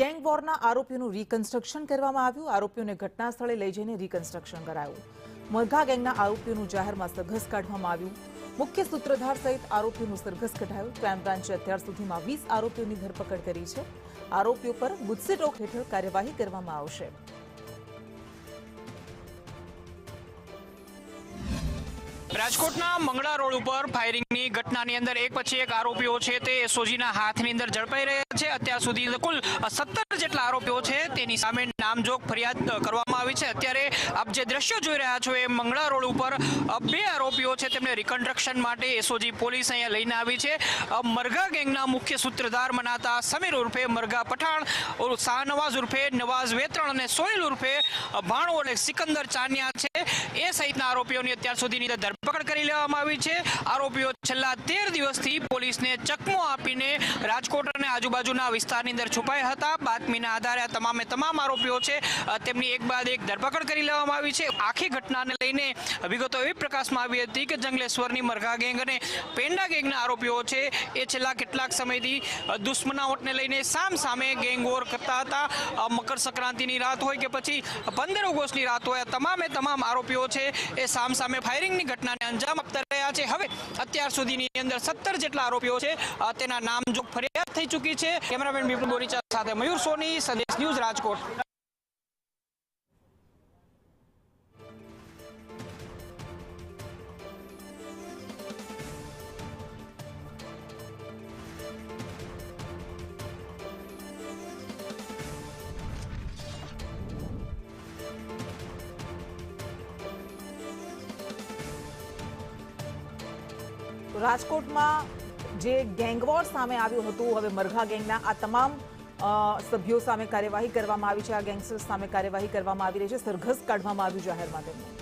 Gang વોરના આરોપીઓનું reconstruction કરવામાં આવ્યું। આરોપીઓને ઘટના સ્થળે લઈ જઈને રિકન્સ્ટ્રક્શન કરાયું। મરઘા ગેંગના આરોપીઓનું જાહેરમાં સરઘસ કાઢવામાં આવ્યું। મુખ્ય સૂત્રધાર સહિત આરોપીઓનું સરઘસ કઢાયું। ક્રાઇમ બ્રાન્ચે અત્યાર સુધીમાં 20 આરોપીઓની ધરપકડ કરી છે। આરોપીઓ પર ગુજસીટોક હેઠળ કાર્યવાહી કરવામાં આવશે। રાજકોટના મંગળા રોડ ઉપર ફાયરિંગની ઘટનાની અંદર એક પછી એક આરોપીઓ છે તે એસઓજીના હાથની અંદર ઝડપાઈ રહ્યા છે। અત્યાર સુધી કુલ 17 જેટલા આરોપીઓ છે તેની સામે નામજોગ ફરિયાદ કરવામાં આવી છે। અત્યારે આપ જે દ્રશ્યો જોઈ રહ્યા છો એ મંગળા રોડ ઉપર 2 આરોપીઓ છે તેમને રિકન્સ્ટ્રક્શન માટે એસઓજી પોલીસ અહીંયા લઈને આવી છે। મરઘા ગેંગના મુખ્ય સૂત્રધાર મનાતા સમીર ઉર્ફે મરઘા પઠાણ, શાહનવાઝ ઉર્ફે નવાઝ વેત્રણ અને સોહેલ ઉર્ફે ભાણો એટલે સિકંદર ચાનિયા છે એ સહિતના આરોપીઓની અત્યાર સુધીની ધરપકડ કરી લેવામાં આવી છે। આરોપીઓ છેલ્લા 13 દિવસથી પોલીસને ચકમો આપીને રાજકોટ અને આજુબાજુના વિસ્તારની અંદર છુપાયા હતા। બાતમીના આધારે આ તમામે તમામ આરોપીઓ છે તેમની એક બાદ એક ધરપકડ કરી લેવામાં આવી છે। આખી ઘટનાને લઈને વિગતો એવી પ્રકાશમાં આવી હતી કે જંગલેશ્વરની મરઘા ગેંગ અને પેંડા ગેંગના આરોપીઓ છે એ છેલ્લા કેટલાક સમયથી દુશ્મનાવટને લઈને સામે ગેંગ વોર કરતા હતા। મકર સંક્રાંતિની રાત હોય કે પછી 15 ઓગસ્ટની રાત હોય, તમામે તમામ આરોપીઓ છે એ સામે ફાયરિંગની ઘટનાને અંજામ આપતા રહ્યા છે। હવે અત્યાર સુધીની અંદર 17 જેટલા આરોપીઓ છે તેના નામજોગ ફરિયાદ થઈ ચૂકી છે। કેમેરામેન બિપિન બોરીચા સાથે મયુર સોની, સંદેશ ન્યૂઝ, રાજકોટ। રાજકોટમાં જે ગેંગવોર સામે આવ્યું હતું, હવે મરઘા ગેંગના આ તમામ સભ્યો સામે કાર્યવાહી કરવામાં આવી છે। આ ગેંગસ્ટર્સ સામે કાર્યવાહી કરવામાં આવી રહી છે। સરઘસ કાઢવામાં આવ્યું જાહેરમાં તેમનું।